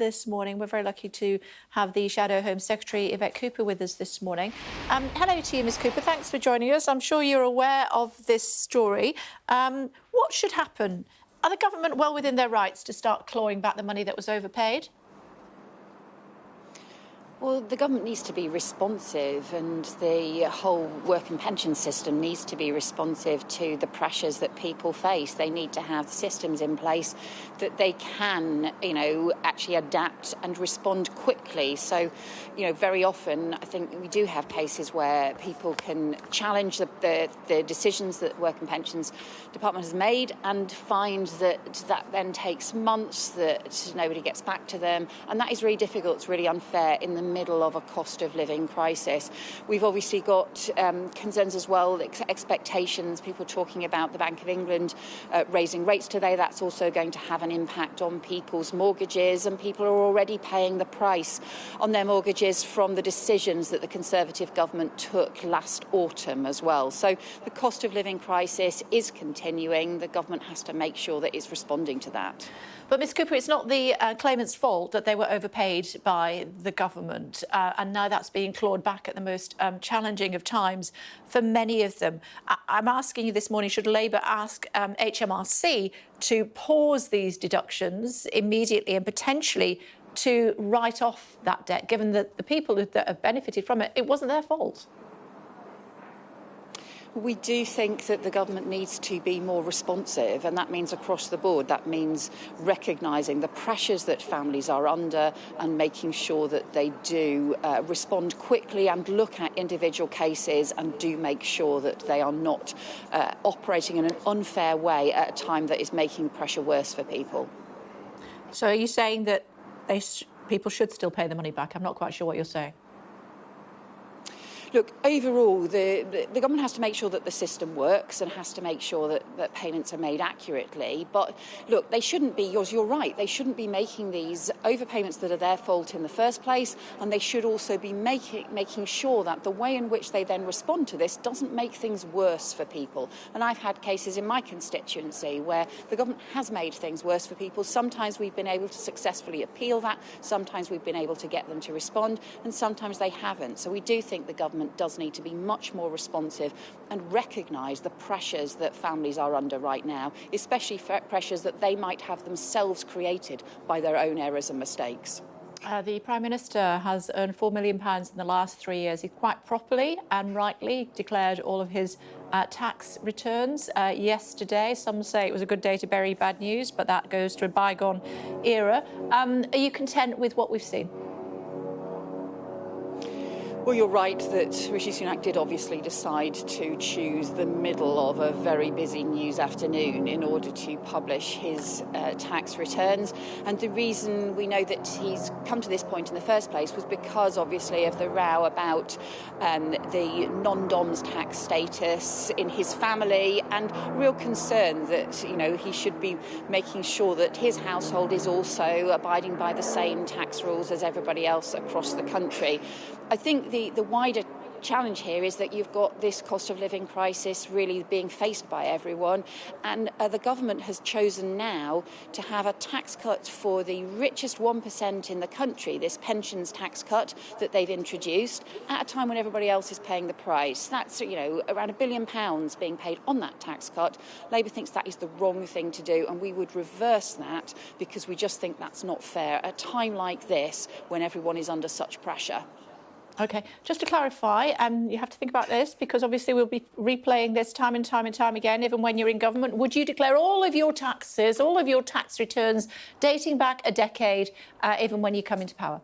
this morning. We're very lucky to have the Shadow Home Secretary Yvette Cooper with us this morning. Hello to you, Ms Cooper. Thanks for joining us. I'm sure you're aware of this story. What should happen? Are the government well within their rights to start clawing back the money that was overpaid? Well, the government needs to be responsive, and the whole work and pension system needs to be responsive to the pressures that people face. They need to have systems in place that they can, actually adapt and respond quickly. So, very often I think we do have cases where people can challenge the decisions that Work and Pensions Department has made and find that then takes months, that nobody gets back to them. And that is really difficult. It's really unfair in the middle of a cost of living crisis. We've obviously got concerns as well, expectations, people talking about the Bank of England raising rates today. That's also going to have an impact on people's mortgages, and people are already paying the price on their mortgages from the decisions that the Conservative government took last autumn as well. So the cost of living crisis is continuing. The government has to make sure that it's responding to that. But Ms Cooper, it's not the claimants' fault that they were overpaid by the government, and now that's being clawed back at the most challenging of times for many of them. I'm asking you this morning, should Labour ask HMRC to pause these deductions immediately and potentially to write off that debt, given that the people that have benefited from it, it wasn't their fault? We do think that the government needs to be more responsive, and that means across the board. That means recognising the pressures that families are under and making sure that they do respond quickly and look at individual cases and do make sure that they are not operating in an unfair way at a time that is making the pressure worse for people. So are you saying that people should still pay the money back? I'm not quite sure what you're saying. Look, overall, the government has to make sure that the system works and has to make sure that payments are made accurately. But look, they shouldn't be, you're right, they shouldn't be making these overpayments that are their fault in the first place, and they should also be making sure that the way in which they then respond to this doesn't make things worse for people. And I've had cases in my constituency where the government has made things worse for people. Sometimes we've been able to successfully appeal that, sometimes we've been able to get them to respond, and sometimes they haven't. So we do think the government does need to be much more responsive and recognise the pressures that families are under right now, especially pressures that they might have themselves created by their own errors and mistakes. The Prime Minister has earned £4 million in the last 3 years. He quite properly and rightly declared all of his tax returns yesterday. Some say it was a good day to bury bad news, but that goes to a bygone era. Are you content with what we've seen? Well, you're right that Rishi Sunak did obviously decide to choose the middle of a very busy news afternoon in order to publish his tax returns. And the reason we know that he's come to this point in the first place was because, obviously, of the row about the non-DOMS tax status in his family, and real concern that, he should be making sure that his household is also abiding by the same tax rules as everybody else across the country. I think the wider challenge here is that you've got this cost of living crisis really being faced by everyone, and the government has chosen now to have a tax cut for the richest 1% in the country, this pensions tax cut that they've introduced at a time when everybody else is paying the price. That's around £1 billion being paid on that tax cut. Labour thinks that is the wrong thing to do, and we would reverse that because we just think that's not fair at a time like this when everyone is under such pressure. OK, just to clarify, you have to think about this because obviously we'll be replaying this time and time and time again, even when you're in government. Would you declare all of your taxes, all of your tax returns dating back a decade, even when you come into power?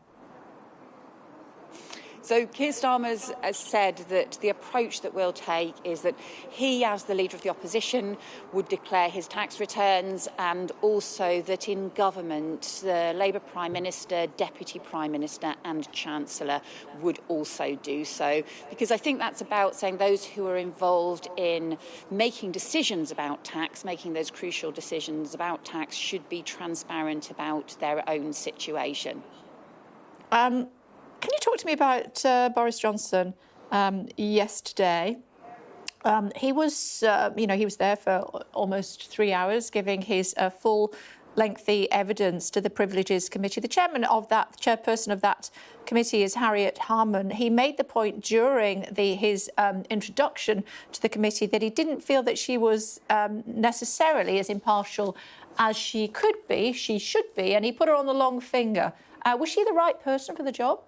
So Keir Starmer has said that the approach that we'll take is that he, as the leader of the opposition, would declare his tax returns, and also that in government, the Labour Prime Minister, Deputy Prime Minister and Chancellor would also do so. Because I think that's about saying those who are involved in making decisions about tax, making those crucial decisions about tax, should be transparent about their own situation. Can you talk to me about Boris Johnson yesterday? He was there for almost 3 hours, giving his full lengthy evidence to the Privileges Committee. The chairperson of that committee is Harriet Harman. He made the point during his introduction to the committee that he didn't feel that she was necessarily as impartial as she should be, and he put her on the long finger. Was she the right person for the job?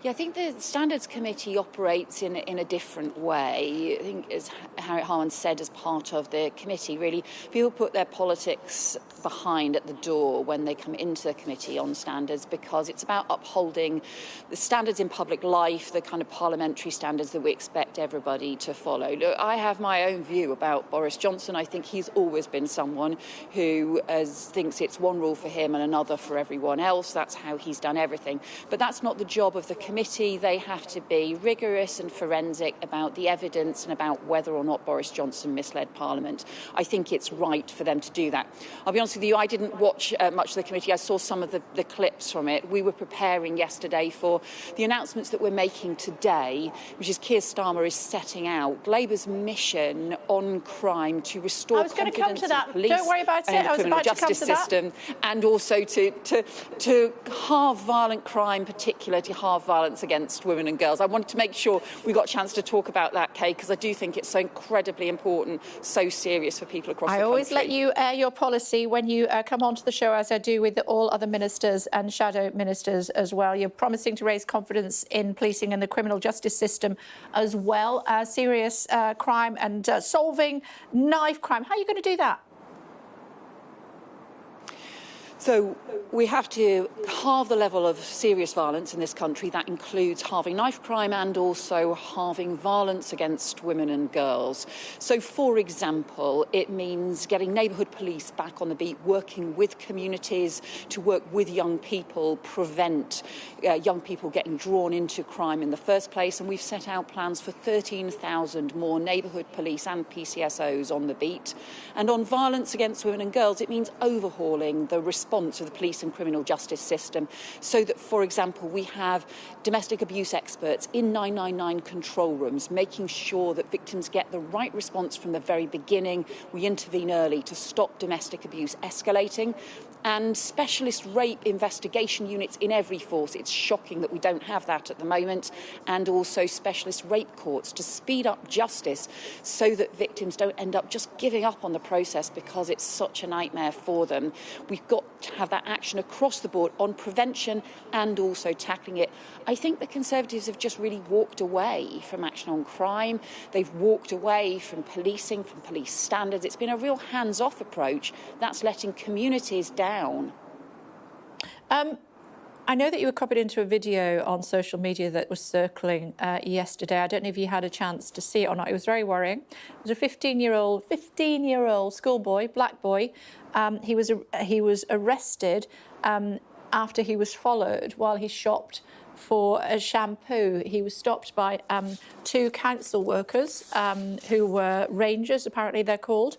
Yeah, I think the Standards Committee operates in a different way. I think, as Harriet Harman said, as part of the committee, really, people put their politics behind at the door when they come into the Committee on Standards, because it's about upholding the standards in public life, the kind of parliamentary standards that we expect everybody to follow. Look, I have my own view about Boris Johnson. I think he's always been someone who thinks it's one rule for him and another for everyone else. That's how he's done everything. But that's not the job of the committee. They have to be rigorous and forensic about the evidence and about whether or not Boris Johnson misled Parliament. I think it's right for them to do that. I'll be honest with you, I didn't watch much of the committee. I saw some of the clips from it. We were preparing yesterday for the announcements that we're making today, which is Keir Starmer is setting out Labour's mission on crime to restore confidence in police. Don't worry about it. And the criminal justice system, and also to halve violent crime, particularly to halve violence against women and girls. I wanted to make sure we got a chance to talk about that, Kay, because I do think it's so incredibly important, so serious for people across the country. I always let you air your policy when you come onto the show, as I do with all other ministers and shadow ministers as well. You're promising to raise confidence in policing and the criminal justice system as well. Serious crime and solving knife crime. How are you going to do that? So we have to halve the level of serious violence in this country. That includes halving knife crime and also halving violence against women and girls. So, for example, it means getting neighbourhood police back on the beat, working with communities to work with young people, prevent young people getting drawn into crime in the first place. And we've set out plans for 13,000 more neighbourhood police and PCSOs on the beat. And on violence against women and girls, it means overhauling the response of the police and criminal justice system, so that, for example, we have domestic abuse experts in 999 control rooms, making sure that victims get the right response from the very beginning. We intervene early to stop domestic abuse escalating. And specialist rape investigation units in every force. It's shocking that we don't have that at the moment. And also specialist rape courts to speed up justice so that victims don't end up just giving up on the process because it's such a nightmare for them. We've got to have that action across the board on prevention and also tackling it. I think the Conservatives have just really walked away from action on crime. They've walked away from policing, from police standards. It's been a real hands-off approach that's letting communities down. I know that you were copied into a video on social media that was circling yesterday. I don't know if you had a chance to see it or not. It was very worrying. It was a 15-year-old schoolboy, black boy. He was arrested after he was followed while he shopped for a shampoo. He was stopped by two council workers who were rangers, apparently they're called.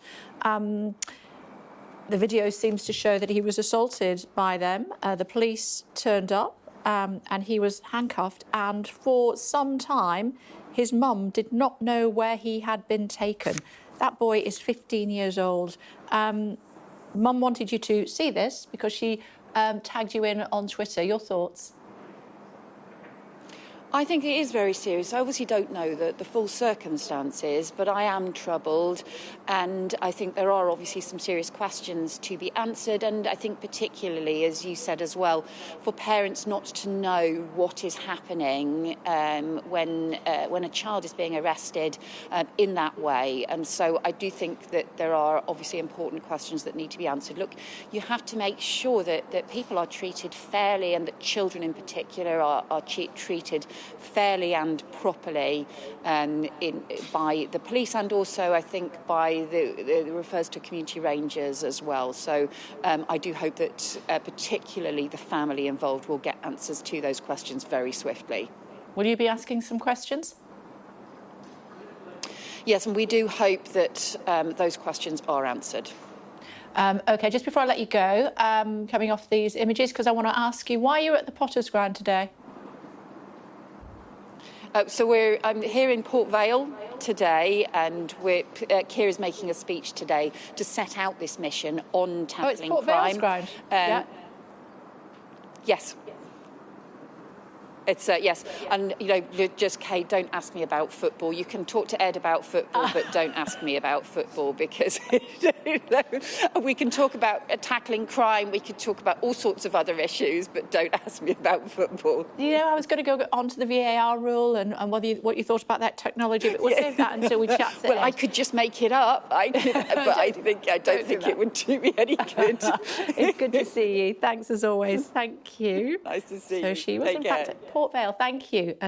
The video seems to show that he was assaulted by them. The police turned up and he was handcuffed. And for some time, his mum did not know where he had been taken. That boy is 15 years old. Mum wanted you to see this because she tagged you in on Twitter. Your thoughts? I think it is very serious. I obviously don't know the full circumstances, but I am troubled, and I think there are obviously some serious questions to be answered, and I think particularly, as you said as well, for parents not to know what is happening when a child is being arrested in that way. And so I do think that there are obviously important questions that need to be answered. Look, you have to make sure that people are treated fairly, and that children in particular are treated fairly and properly by the police, and also I think by the refers to community rangers as well. So I do hope that particularly the family involved will get answers to those questions very swiftly. Will you be asking some questions? Yes, and we do hope that those questions are answered. OK, just before I let you go, coming off these images, because I want to ask you why you're at the Potter's Ground today. I'm here in Port Vale today, and Keir is making a speech today to set out this mission on tackling Port crime. Vale's ground. Yeah. Yes. It's yes, and just Kate, don't ask me about football. You can talk to Ed about football, but don't ask me about football, because we can talk about tackling crime. We could talk about all sorts of other issues, but don't ask me about football. I was going to go on to the VAR rule and what you thought about that technology, but we'll save that until we chat to Ed. I could just make it up. I could, but I don't think it would do me any good. It's good to see you. Thanks as always. Thank you. Nice to see you. So she was, Take in care. fact, at Port Vale. Thank you. And